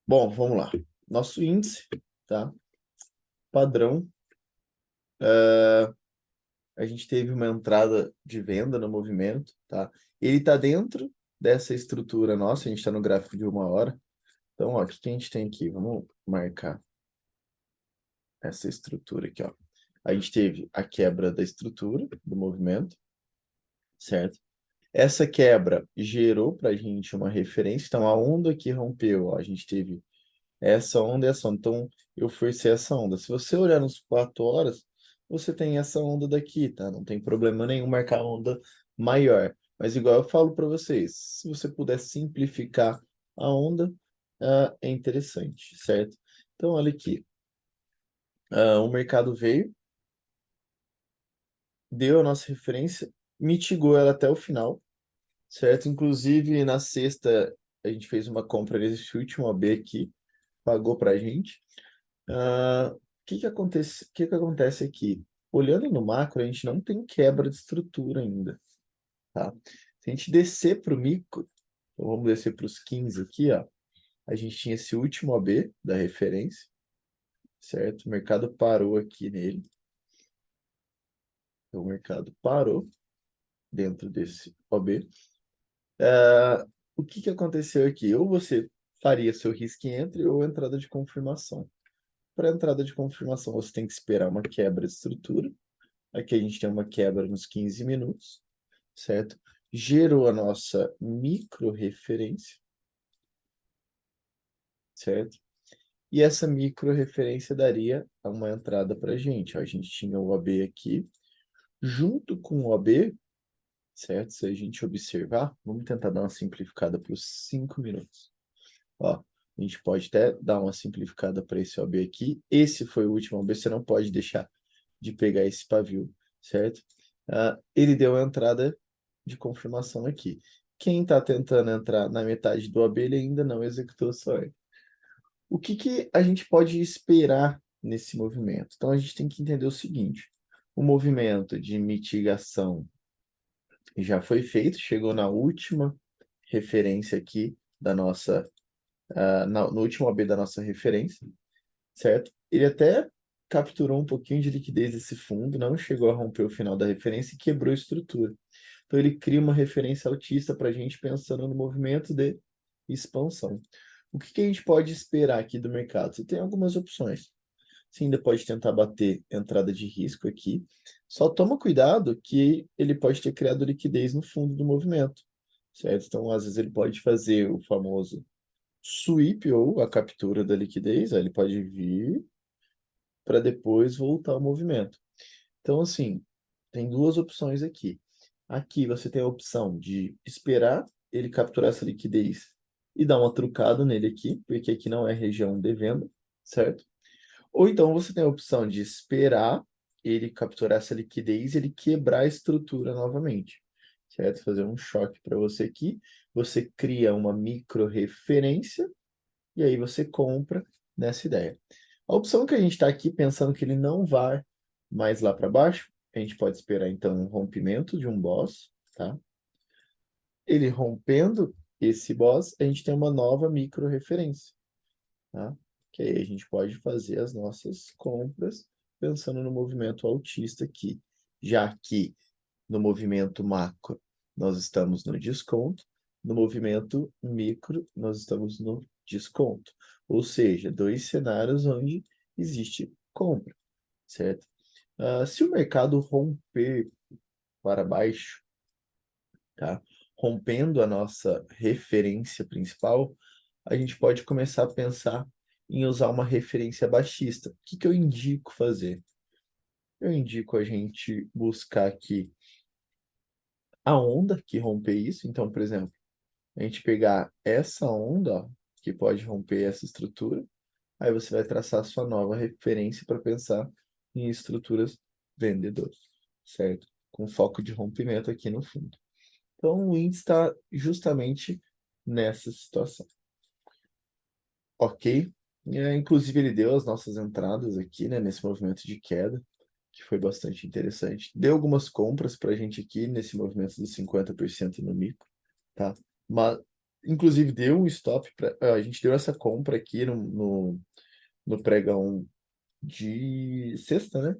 Bom, vamos lá. Nosso índice, tá? Padrão. A gente teve uma entrada de venda no movimento, tá? Ele está dentro dessa estrutura nossa, a gente está no gráfico de 1 hora. Então, ó, o que que a gente tem aqui? Vamos marcar essa estrutura aqui, ó. A gente teve a quebra da estrutura do movimento, certo? Essa quebra gerou para a gente uma referência. Então, a onda que rompeu, ó, a gente teve essa onda e essa onda. Então, eu forcei essa onda. Se você olhar nos 4 horas, você tem essa onda daqui, tá? Não tem problema nenhum marcar onda maior. Mas igual eu falo para vocês, se você puder simplificar a onda, é interessante, certo? Então, olha aqui. O mercado veio, deu a nossa referência, mitigou ela até o final, certo? Inclusive, na sexta, a gente fez uma compra nesse último AB aqui, pagou para a gente. O que que acontece aqui? Olhando no macro, a gente não tem quebra de estrutura ainda, tá? Se a gente descer para o micro, então vamos descer para os 15 aqui, ó. A gente tinha esse último OB da referência, certo? O mercado parou aqui nele. Então, o mercado parou dentro desse OB. O que que aconteceu aqui? Ou você faria seu risk entry ou entrada de confirmação. Para entrada de confirmação, você tem que esperar uma quebra de estrutura. Aqui a gente tem uma quebra nos 15 minutos, certo? Gerou a nossa micro referência, certo? E essa micro referência daria uma entrada para a gente. Ó, a gente tinha o AB aqui, junto com o AB, certo? Se a gente observar, vamos tentar dar uma simplificada para os 5 minutos. Ó, a gente pode até dar uma simplificada para esse OB aqui. Esse foi o último OB, você não pode deixar de pegar esse pavio, certo? Ele deu a entrada de confirmação aqui. Quem está tentando entrar na metade do OB, ele ainda não executou sua ordem. O que que a gente pode esperar nesse movimento? Então, a gente tem que entender o seguinte: o movimento de mitigação já foi feito, chegou na última referência aqui da nossa, no último OB da nossa referência, certo? Ele até capturou um pouquinho de liquidez desse fundo, não chegou a romper o final da referência e quebrou a estrutura. Então, ele cria uma referência altista para a gente pensando no movimento de expansão. O que que a gente pode esperar aqui do mercado? Você tem algumas opções. Você ainda pode tentar bater entrada de risco aqui. Só toma cuidado que ele pode ter criado liquidez no fundo do movimento, certo? Então, às vezes, ele pode fazer o famoso sweep ou a captura da liquidez. Aí ele pode vir para depois voltar ao movimento. Então, assim, tem duas opções aqui. Aqui você tem a opção de esperar ele capturar essa liquidez e dar uma trucada nele aqui, porque aqui não é região de venda, certo? Ou então você tem a opção de esperar ele capturar essa liquidez e ele quebrar a estrutura novamente, certo? Fazer um choque para você aqui, você cria uma micro referência e aí você compra nessa ideia. A opção que a gente está aqui pensando que ele não vai mais lá para baixo, a gente pode esperar então um rompimento de um boss, tá? Ele rompendo esse boss, a gente tem uma nova micro referência, tá? Que aí a gente pode fazer as nossas compras pensando no movimento altista aqui, já que no movimento macro nós estamos no desconto, no movimento micro nós estamos no desconto. Ou seja, dois cenários onde existe compra, certo? Se o mercado romper para baixo, tá? Rompendo a nossa referência principal, a gente pode começar a pensar em usar uma referência baixista. O que que eu indico fazer? Eu indico a gente buscar aqui a onda que romper isso. Então, por exemplo, a gente pegar essa onda, ó, que pode romper essa estrutura, aí você vai traçar a sua nova referência para pensar em estruturas vendedoras, certo? Com foco de rompimento aqui no fundo. Então, o índice está justamente nessa situação. Ok? Inclusive, ele deu as nossas entradas aqui, né, nesse movimento de queda, que foi bastante interessante. Deu algumas compras para a gente aqui nesse movimento dos 50% no micro, tá? Mas inclusive deu um stop, a gente deu essa compra aqui no pregão de sexta, né?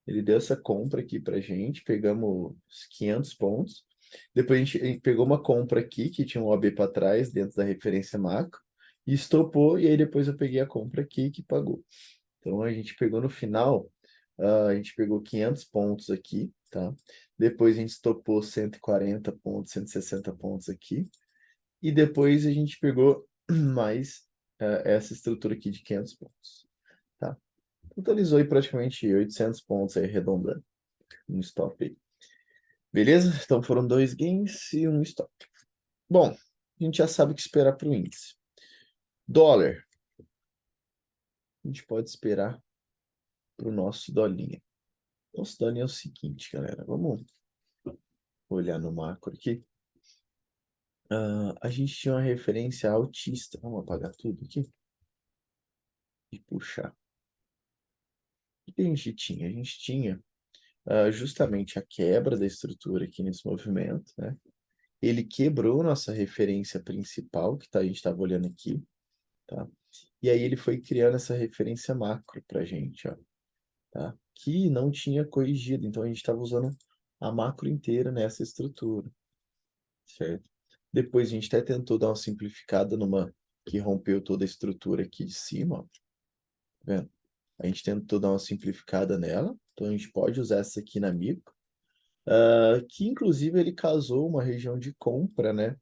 Ele deu essa compra aqui pra gente, pegamos os 500 pontos. Depois a gente pegou uma compra aqui, que tinha um OB para trás, dentro da referência macro, e estopou, e aí depois eu peguei a compra aqui que pagou. Então a gente pegou no final, a gente pegou 500 pontos aqui, tá? Depois a gente estopou 140 pontos, 160 pontos aqui. E depois a gente pegou mais essa estrutura aqui de 500 pontos, tá? Totalizou aí praticamente 800 pontos aí, arredondando, um stop aí. Beleza? Então foram 2 gains e um stop. Bom, a gente já sabe o que esperar para o índice. Dólar. A gente pode esperar para o nosso dolinha. Nosso dolinha é o seguinte, galera. Vamos olhar no macro aqui. A gente tinha uma referência altista. Vamos apagar tudo aqui e puxar. O que a gente tinha? A gente tinha justamente a quebra da estrutura aqui nesse movimento, né? Ele quebrou nossa referência principal, que a gente estava olhando aqui, tá? E aí ele foi criando essa referência macro para a gente, ó, tá? Que não tinha corrigido, então a gente estava usando a macro inteira nessa estrutura, certo? Depois a gente até tentou dar uma simplificada numa que rompeu toda a estrutura aqui de cima, ó, tá vendo? A gente tentou dar uma simplificada nela, então a gente pode usar essa aqui na micro, que inclusive ele casou uma região de compra, né,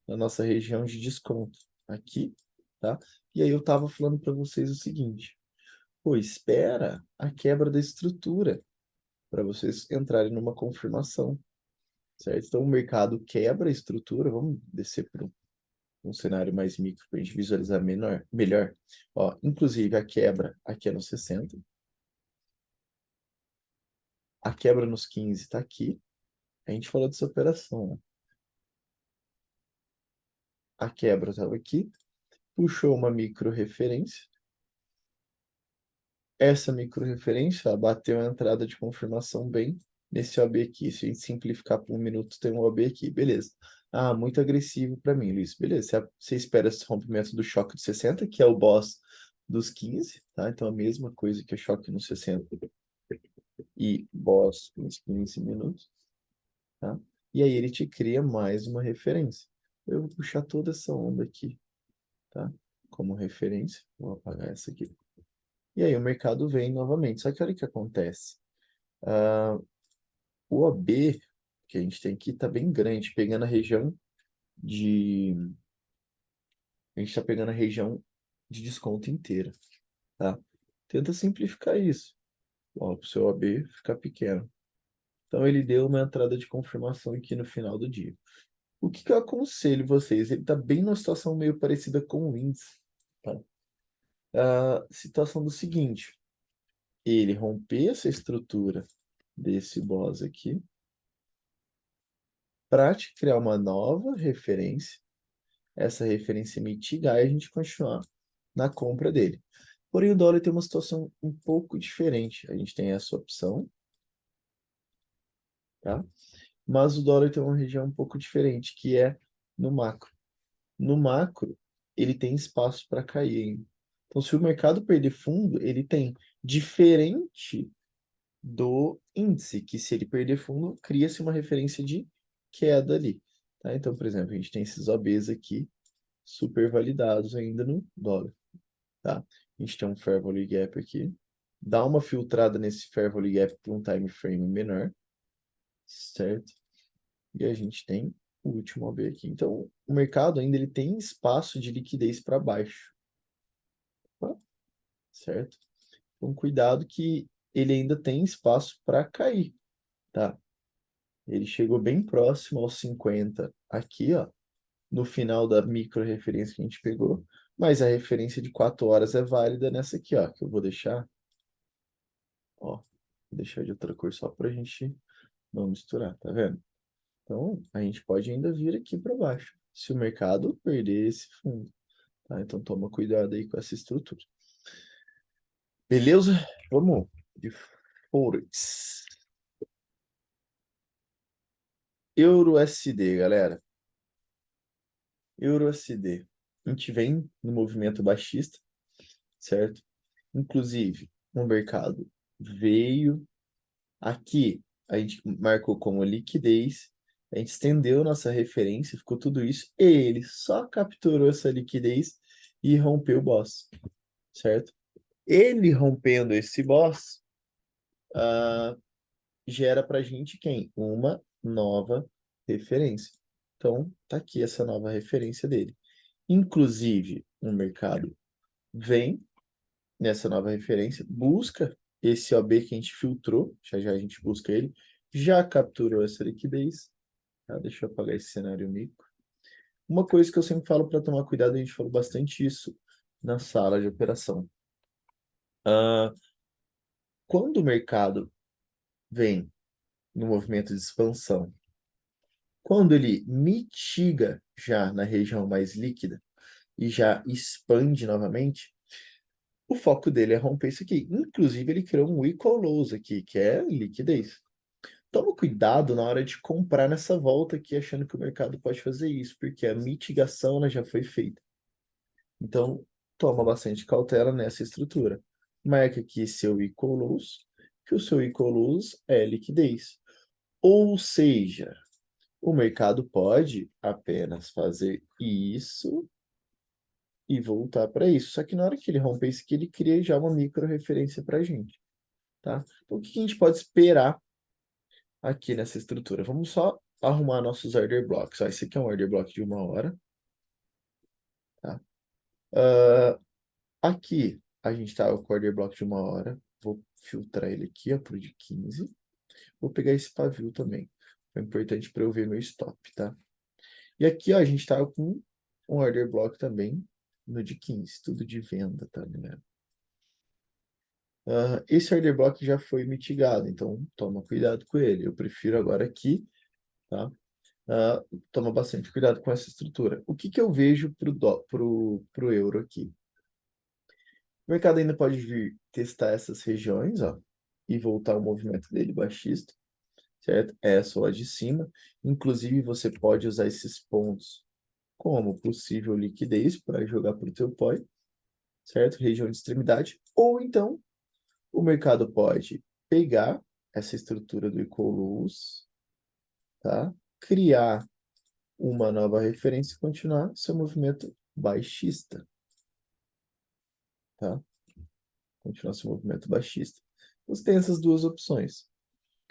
na nossa região de desconto aqui, tá? E aí eu tava falando para vocês o seguinte, pô, espera a quebra da estrutura para vocês entrarem numa confirmação, certo? Então o mercado quebra a estrutura, vamos descer para um cenário mais micro para a gente visualizar melhor. Ó, inclusive a quebra aqui é no 60, a quebra nos 15 está aqui, a gente falou dessa operação, né? A quebra estava aqui, puxou uma micro referência. Essa micro referência bateu a entrada de confirmação bem nesse OB aqui. Se a gente simplificar por 1 minuto, tem um OB aqui. Beleza. Ah, muito agressivo para mim, Luiz. Beleza. Você espera esse rompimento do choque de 60, que é o boss dos 15, tá? Então a mesma coisa que o choque no 60 e boss nos 15 minutos, tá? E aí ele te cria mais uma referência. Eu vou puxar toda essa onda aqui, tá? Como referência. Vou apagar essa aqui. E aí o mercado vem novamente. Só que olha o que acontece. O OB que a gente tem aqui está bem grande, pegando a região de. A gente está pegando a região de desconto inteira, tá? Tenta simplificar isso. Ó, para o seu OB ficar pequeno. Então ele deu uma entrada de confirmação aqui no final do dia. O que eu aconselho vocês? Ele está bem numa situação meio parecida com o índice, tá? A situação do seguinte, ele romper essa estrutura desse boss aqui para te criar uma nova referência, essa referência mitigar e a gente continuar na compra dele. Porém, o dólar tem uma situação um pouco diferente. A gente tem essa opção, tá? Mas o dólar tem uma região um pouco diferente, que é no macro. No macro, ele tem espaço para cair ainda. Então, se o mercado perder fundo, ele tem diferente do índice, que se ele perder fundo, cria-se uma referência de queda ali. Tá? Então, por exemplo, a gente tem esses OBs aqui, super validados ainda no dólar. Tá? A gente tem um Fair Value Gap aqui. Dá uma filtrada nesse Fair Value Gap para um time frame menor, certo? E a gente tem o último OB aqui. Então, o mercado ainda ele tem espaço de liquidez para baixo, tá? Certo? Então, cuidado que ele ainda tem espaço para cair, tá? Ele chegou bem próximo aos 50 aqui, ó, no final da micro referência que a gente pegou, mas a referência de 4 horas é válida nessa aqui, ó, que eu vou deixar, ó, vou deixar de outra cor só para a gente não misturar, tá vendo? Então, a gente pode ainda vir aqui para baixo, se o mercado perder esse fundo, tá? Então, toma cuidado aí com essa estrutura. Beleza? Vamos de Forex. Euro USD, galera. EURUSD. A gente vem no movimento baixista, certo? Inclusive, o mercado veio aqui, a gente marcou como liquidez, a gente estendeu nossa referência, ficou tudo isso, e ele só capturou essa liquidez e rompeu o boss, certo? Ele rompendo esse boss, gera para a gente quem? Uma nova referência. Então, tá aqui essa nova referência dele. Inclusive, o mercado vem nessa nova referência, busca esse OB que a gente filtrou, já já a gente busca ele, já capturou essa liquidez. Tá? Deixa eu apagar esse cenário mico. Uma coisa que eu sempre falo para tomar cuidado, a gente falou bastante isso na sala de operação. Quando o mercado vem no movimento de expansão, quando ele mitiga já na região mais líquida e já expande novamente, o foco dele é romper isso aqui. Inclusive, ele criou um equal lows aqui, que é liquidez. Toma cuidado na hora de comprar nessa volta aqui, achando que o mercado pode fazer isso, porque a mitigação ela já foi feita. Então, toma bastante cautela nessa estrutura. Marca aqui seu equal lows, que o seu equal lows é liquidez. Ou seja, o mercado pode apenas fazer isso e voltar para isso. Só que na hora que ele romper isso aqui, ele cria já uma micro referência para a gente. Tá? Então, o que a gente pode esperar aqui nessa estrutura? Vamos só arrumar nossos order blocks. Ó, esse aqui é um order block de 1 hora. Tá? Aqui a gente está com o order block de 1 hora. Vou filtrar ele aqui ó, para o de 15. Vou pegar esse pavio também. É importante para eu ver meu stop, tá? E aqui ó, a gente está com um order block também no de 15. Tudo de venda, tá, galera? Esse order block já foi mitigado, então toma cuidado com ele. Eu prefiro agora aqui, tá? Toma bastante cuidado com essa estrutura. O que que eu vejo pro euro aqui? O mercado ainda pode vir testar essas regiões, ó, e voltar o movimento dele baixista, certo? Essa ou a de cima. Inclusive, você pode usar esses pontos como possível liquidez para jogar para o teu POI, certo? Região de extremidade. Ou então, o mercado pode pegar essa estrutura do equal lows, tá? Criar uma nova referência e continuar seu movimento baixista, tá? Continuar seu movimento baixista. Você tem essas duas opções.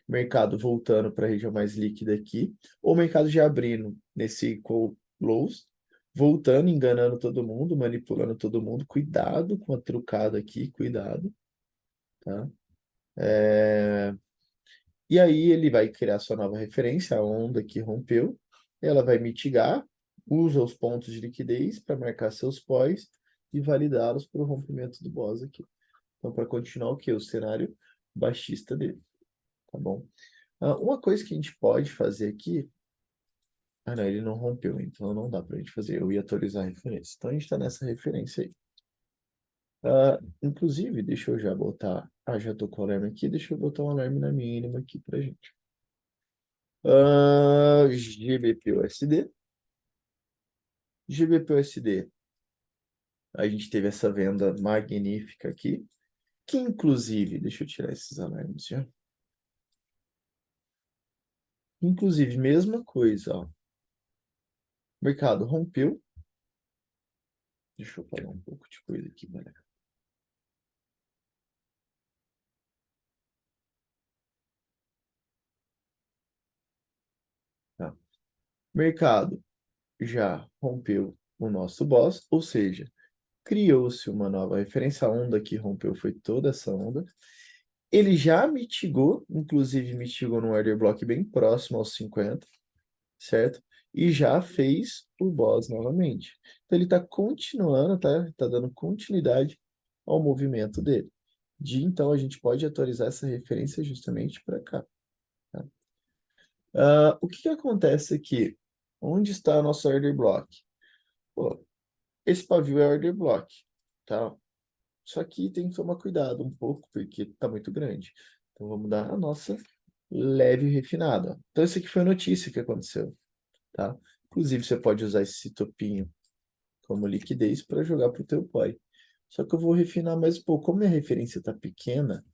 Mercado voltando para a região mais líquida aqui, ou o mercado já abrindo nesse equal lows, voltando, enganando todo mundo, manipulando todo mundo. Cuidado com a trucada aqui, cuidado, tá? E aí ele vai criar sua nova referência, a onda que rompeu, ela vai mitigar, usa os pontos de liquidez para marcar seus pós e validá-los para o rompimento do BOS aqui. Então, para continuar o que? O cenário baixista dele, tá bom? Uma coisa que a gente pode fazer aqui... não, ele não rompeu, então não dá para a gente fazer. Eu ia atualizar a referência. Então, a gente está nessa referência aí. Inclusive, deixa eu já botar... já tô com o alarme aqui. Deixa eu botar um alarme na mínima aqui para gente. GBP-USD. GBP-USD. A gente teve essa venda magnífica aqui. Que, inclusive... Deixa eu tirar esses alarmes já. Inclusive, mesma coisa, ó. O mercado rompeu. Deixa eu pagar um pouco de coisa aqui, galera. Tá. Mercado já rompeu o nosso boss, ou seja, criou-se uma nova referência. A onda que rompeu foi toda essa onda. Ele já mitigou, inclusive mitigou num order block bem próximo aos 50, certo? E já fez o boss novamente. Então ele está continuando, tá dando continuidade ao movimento dele. Então a gente pode atualizar essa referência justamente para cá. Tá? O que acontece aqui? Onde está nosso order block? Pô, esse pavio é order block, tá? Só que tem que tomar cuidado um pouco, porque está muito grande. Então vamos dar a nossa leve refinada. Então essa aqui foi a notícia que aconteceu, tá? Inclusive, você pode usar esse topinho como liquidez para jogar para o teu poi. Só que eu vou refinar mais um pouco. Como minha referência está pequena,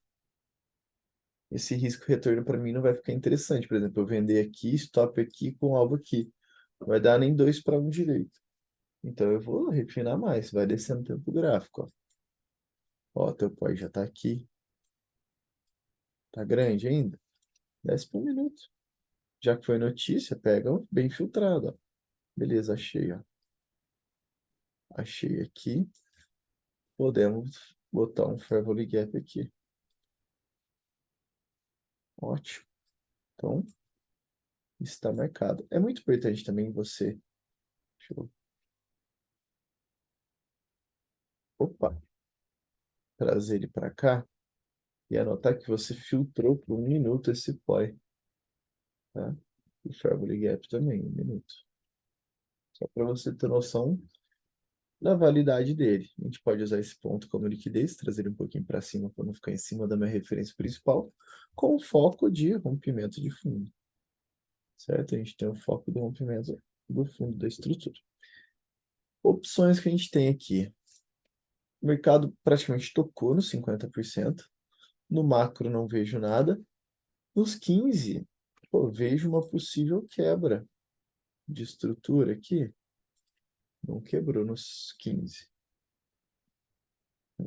esse risco-retorno para mim não vai ficar interessante. Por exemplo, eu vender aqui, stop aqui com alvo aqui. Não vai dar nem 2 para 1 direito. Então, eu vou refinar mais. Vai descendo o tempo gráfico. Ó, teu poi já está aqui. Tá grande ainda? Desce por 1 minuto. Já que foi notícia, pega bem filtrado. Ó. Beleza, achei. Ó. Achei aqui. Podemos botar um Fair Value Gap aqui. Ótimo. Então, está marcado. É muito importante também você... Deixa eu... Opa! Trazer ele para cá e anotar que você filtrou por 1 minuto esse poi. Tá? O Fair Value Gap também, 1 minuto. Só para você ter noção da validade dele. A gente pode usar esse ponto como liquidez, trazer ele um pouquinho para cima para não ficar em cima da minha referência principal, com foco de rompimento de fundo. Certo? A gente tem o foco do rompimento do fundo da estrutura. Opções que a gente tem aqui. O mercado praticamente tocou nos 50%. No macro não vejo nada. Nos 15, pô, vejo uma possível quebra de estrutura aqui. Não quebrou nos 15.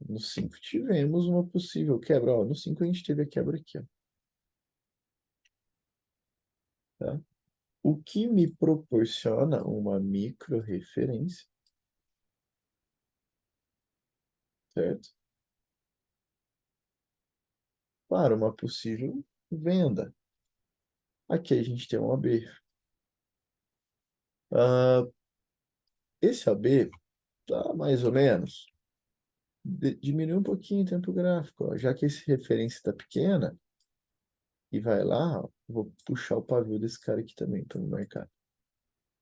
No 5 tivemos uma possível quebra. Ó, no 5 a gente teve a quebra aqui. Ó. Tá? O que me proporciona uma micro referência, certo? Para uma possível venda. Aqui a gente tem um AB. Esse AB tá mais ou menos. Diminui um pouquinho o tempo gráfico. Ó. Já que esse referência está pequena, e vai lá, ó, vou puxar o pavio desse cara aqui também para me marcar.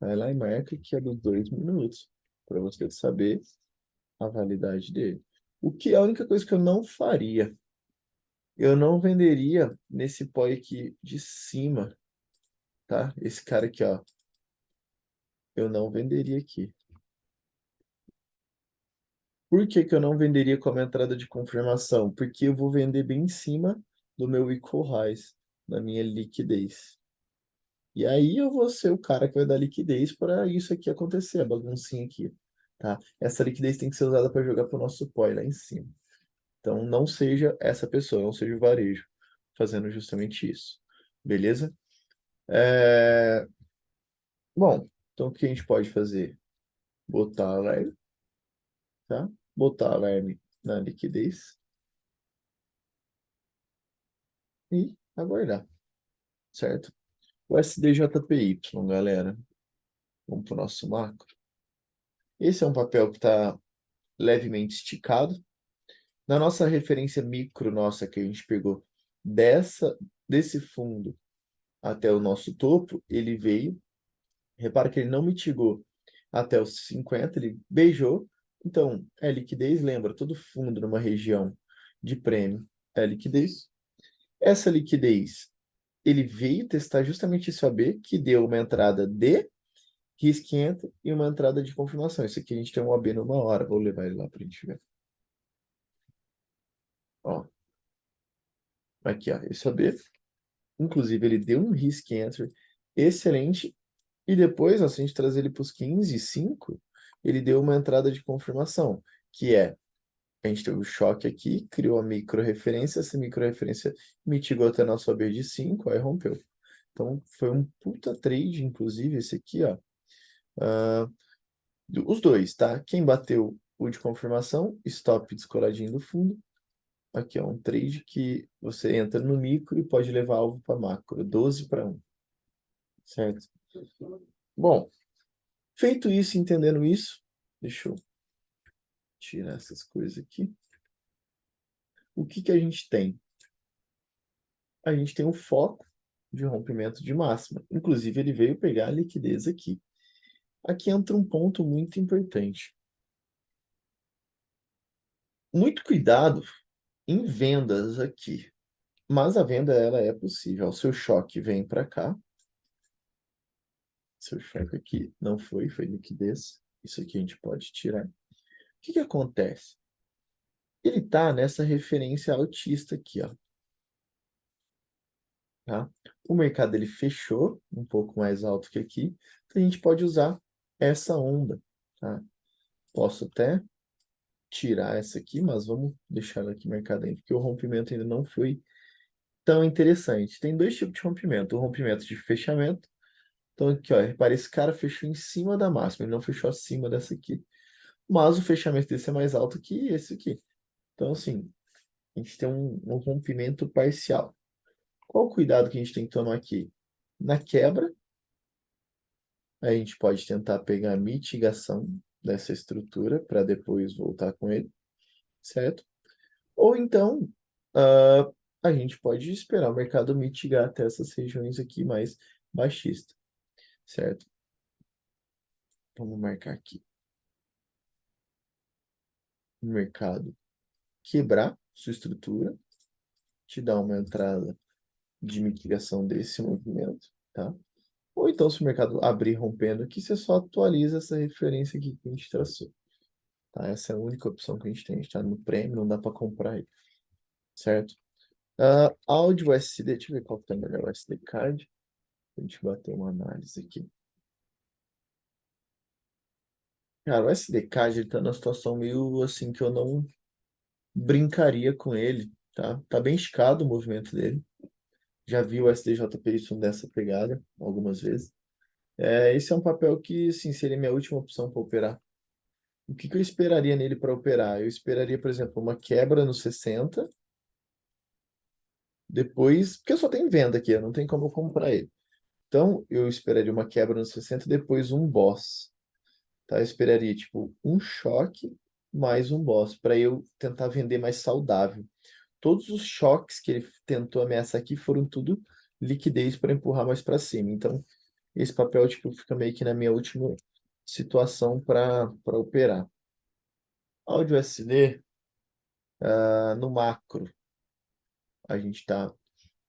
Vai lá e marca que é dos 2 minutos, para você saber a validade dele. O que é a única coisa que eu não faria? Eu não venderia nesse poi aqui de cima, tá? Esse cara aqui, ó. Eu não venderia aqui. Por que que eu não venderia como entrada de confirmação? Porque eu vou vender bem em cima do meu equal highs, da minha liquidez. E aí eu vou ser o cara que vai dar liquidez para isso aqui acontecer, a baguncinha aqui, tá? Essa liquidez tem que ser usada para jogar para o nosso poi lá em cima. Então não seja essa pessoa, não seja o varejo fazendo justamente isso. Beleza? Bom, então o que a gente pode fazer? Botar alarme, tá? Botar alarme na liquidez e aguardar, certo? O SDJPY, galera. Vamos para o nosso macro. Esse é um papel que está levemente esticado. Na nossa referência micro, nossa, que a gente pegou desse fundo até o nosso topo, ele veio. Repara que ele não mitigou até os 50, ele beijou. Então, é liquidez, lembra, todo fundo numa região de prêmio é liquidez. Essa liquidez, ele veio testar justamente esse AB, que deu uma entrada de risco entra e uma entrada de confirmação. Isso aqui a gente tem um AB numa hora. Vou levar ele lá para a gente ver. Ó, aqui, ó, esse AB. Inclusive, ele deu um risk entry excelente. E depois, ó, se a gente trazer ele para os 15,5, ele deu uma entrada de confirmação, que é, a gente teve o choque aqui, criou a micro-referência, essa micro-referência mitigou até nosso AB de 5, aí rompeu. Então, foi um puta trade, inclusive, esse aqui, ó. Os dois, tá? Quem bateu o de confirmação, stop descoladinho do fundo. Aqui é um trade que você entra no micro e pode levar alvo para macro, 12 para 1, certo? Bom, feito isso, entendendo isso, deixa eu tirar essas coisas aqui. O que que a gente tem? A gente tem um foco de rompimento de máxima. Inclusive, ele veio pegar a liquidez aqui. Aqui entra um ponto muito importante. Muito cuidado em vendas aqui. Mas a venda, ela é possível. O seu choque vem para cá, Seu choque aqui não foi liquidez. Isso aqui a gente pode tirar. O que que acontece? Ele está nessa referência altista aqui, ó, tá? O mercado ele fechou um pouco mais alto que aqui, então a gente pode usar essa onda, tá? Posso até tirar essa aqui, mas vamos deixar ela aqui marcada ainda, porque o rompimento ainda não foi tão interessante. Tem dois tipos de rompimento, o rompimento de fechamento. Então aqui, ó, repare, esse cara fechou em cima da máxima, ele não fechou acima dessa aqui. Mas o fechamento desse é mais alto que esse aqui. Então, assim, a gente tem um rompimento parcial. Qual o cuidado que a gente tem que tomar aqui? Na quebra, a gente pode tentar pegar a mitigação dessa estrutura para depois voltar com ele, certo? Ou então, ah, a gente pode esperar o mercado mitigar até essas regiões aqui mais baixistas, certo? Vamos marcar aqui. O mercado quebrar sua estrutura, te dar uma entrada de mitigação desse movimento, tá? Ou então, se o mercado abrir rompendo aqui, você só atualiza essa referência aqui que a gente traçou. Tá? Essa é a única opção que a gente tem. A gente está no prêmio, não dá para comprar ele, certo? Áudio USD, deixa eu ver qual que tá melhor, o SD Card. A gente bater uma análise aqui. Cara, o SD Card ele tá numa situação meio assim que eu não brincaria com ele, tá? Tá bem esticado o movimento dele. Já vi o SDJPY dessa pegada algumas vezes. Esse é um papel que, assim, seria minha última opção para operar. O que que eu esperaria nele para operar? Eu esperaria, por exemplo, uma quebra no 60, depois, porque eu só tenho venda aqui, não tem como eu comprar ele. Então, eu esperaria uma quebra no 60, depois um boss, tá? Eu esperaria, tipo, um choque mais um boss, para eu tentar vender mais saudável. Todos os choques que ele tentou ameaçar aqui foram tudo liquidez para empurrar mais para cima. Então, esse papel, tipo, fica meio que na minha última situação para operar. Áudio SD, no macro, a gente está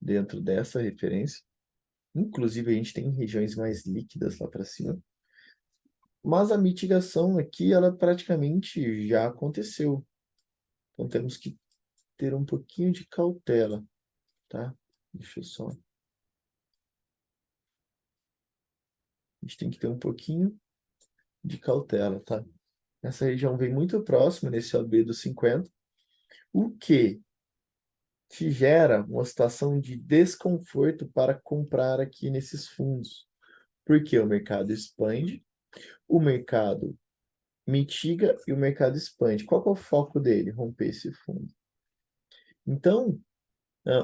dentro dessa referência. Inclusive, a gente tem regiões mais líquidas lá para cima. Mas a mitigação aqui, ela praticamente já aconteceu. Então, temos que ter um pouquinho de cautela, tá? Deixa eu só... A gente tem que ter um pouquinho de cautela, tá? Essa região vem muito próxima nesse OB dos 50, o que te gera uma situação de desconforto para comprar aqui nesses fundos. Porque o mercado expande, o mercado mitiga e o mercado expande. Qual que é o foco dele? Romper esse fundo. Então,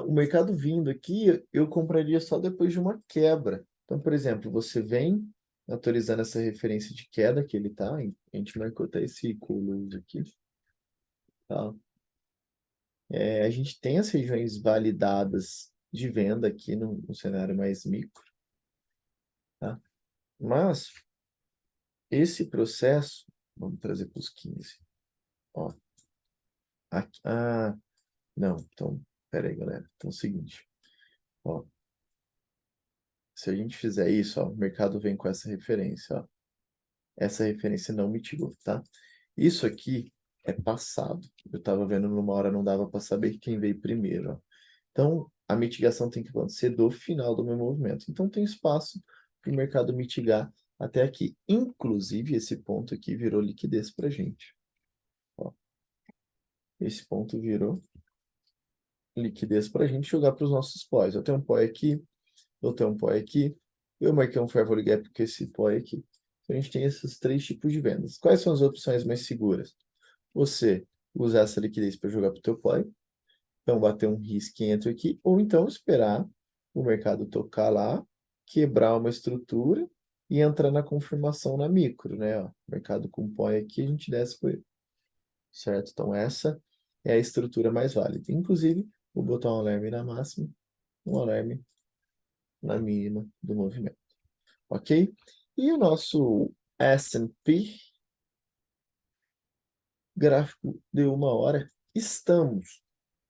o mercado vindo aqui, eu compraria só depois de uma quebra. Então, por exemplo, você vem atualizando essa referência de queda que ele está, a gente marcou até esse close aqui, tá? A gente tem as regiões validadas de venda aqui no cenário mais micro, tá? Mas esse processo, vamos trazer para os 15. Ó, aqui, não, então, pera aí, galera. Então é o seguinte, ó, se a gente fizer isso, ó, o mercado vem com essa referência, ó. Essa referência não mitigou, tá? Isso aqui é passado. Eu estava vendo numa hora, não dava para saber quem veio primeiro, ó. Então, a mitigação tem que acontecer do final do meu movimento. Então, tem espaço para o mercado mitigar até aqui. Inclusive, esse ponto aqui virou liquidez para a gente. Ó, esse ponto virou liquidez para a gente jogar para os nossos pós. Eu tenho um pó aqui, eu tenho um pó aqui, eu marquei um fair value gap com esse pó aqui. Então, a gente tem esses três tipos de vendas. Quais são as opções mais seguras? Você usar essa liquidez para jogar para o teu pó, então bater um risco entro aqui, ou então esperar o mercado tocar lá, quebrar uma estrutura e entrar na confirmação na micro, né? Ó, mercado com pó aqui, a gente desce por ele, certo? Então, essa é a estrutura mais válida. Inclusive, vou botar um alarme na máxima, um alarme na mínima do movimento, ok? E o nosso S&P, gráfico de uma hora, estamos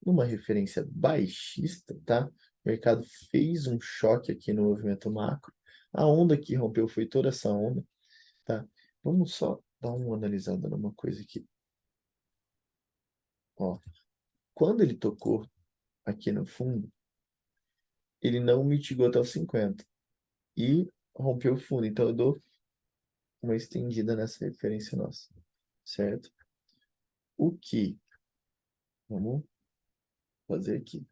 numa referência baixista, tá? O mercado fez um choque aqui no movimento macro, A onda que rompeu foi toda essa onda, tá? Vamos só dar uma analisada numa coisa aqui. Ó, quando ele tocou aqui no fundo, ele não mitigou até os 50 e rompeu o fundo. Então, eu dou uma estendida nessa referência nossa, certo? O que vamos fazer aqui?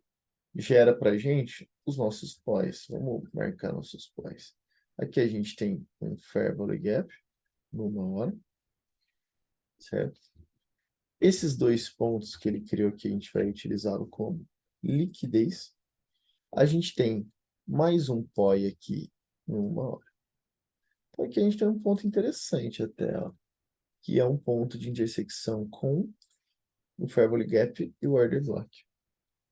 Gera para a gente os nossos pós. Vamos marcar nossos pós. Aqui a gente tem um Fair Value Gap numa hora, certo? Esses dois pontos que ele criou aqui, a gente vai utilizá-lo como liquidez. A gente tem mais um POI aqui numa hora. Então aqui a gente tem um ponto interessante até, ó, que é um ponto de intersecção com o Fair Value Gap e o Order Block.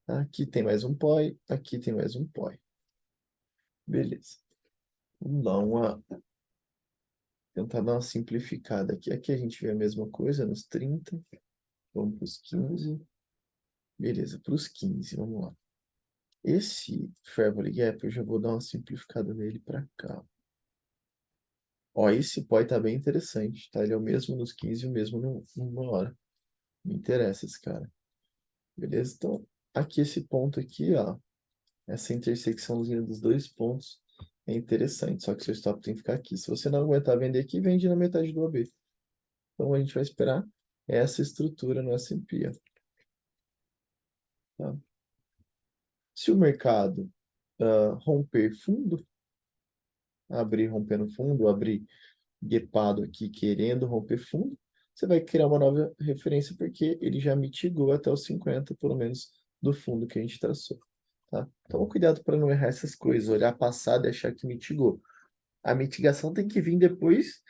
Aqui tem mais um POI, aqui tem mais um POI. Beleza. Vamos tentar dar uma simplificada aqui. Aqui a gente vê a mesma coisa nos 30. Vamos para os 15. Beleza, para os 15, vamos lá. Esse Fair Value Gap, eu já vou dar uma simplificada nele para cá. Ó, esse POI tá bem interessante, tá? Ele é o mesmo nos 15 e o mesmo numa hora. Me interessa esse cara. Beleza? Então, aqui esse ponto aqui, ó, essa intersecçãozinha dos dois pontos é interessante, só que seu stop tem que ficar aqui. Se você não aguentar vender aqui, vende na metade do AB. Então, a gente vai esperar essa estrutura no S&P, ó, tá? Se o mercado romper fundo, abrir rompendo fundo, abrir guepado aqui querendo romper fundo, você vai criar uma nova referência porque ele já mitigou até os 50, pelo menos, do fundo que a gente traçou. Tá? Então, cuidado para não errar essas coisas, olhar passado e achar que mitigou. A mitigação tem que vir depois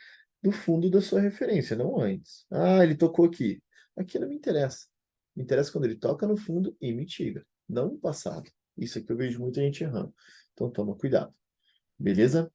do fundo da sua referência, não antes. Ah, ele tocou aqui. Aqui não me interessa. Me interessa quando ele toca no fundo e mitiga, não no passado. Isso aqui eu vejo muita gente errando. Então, toma cuidado. Beleza?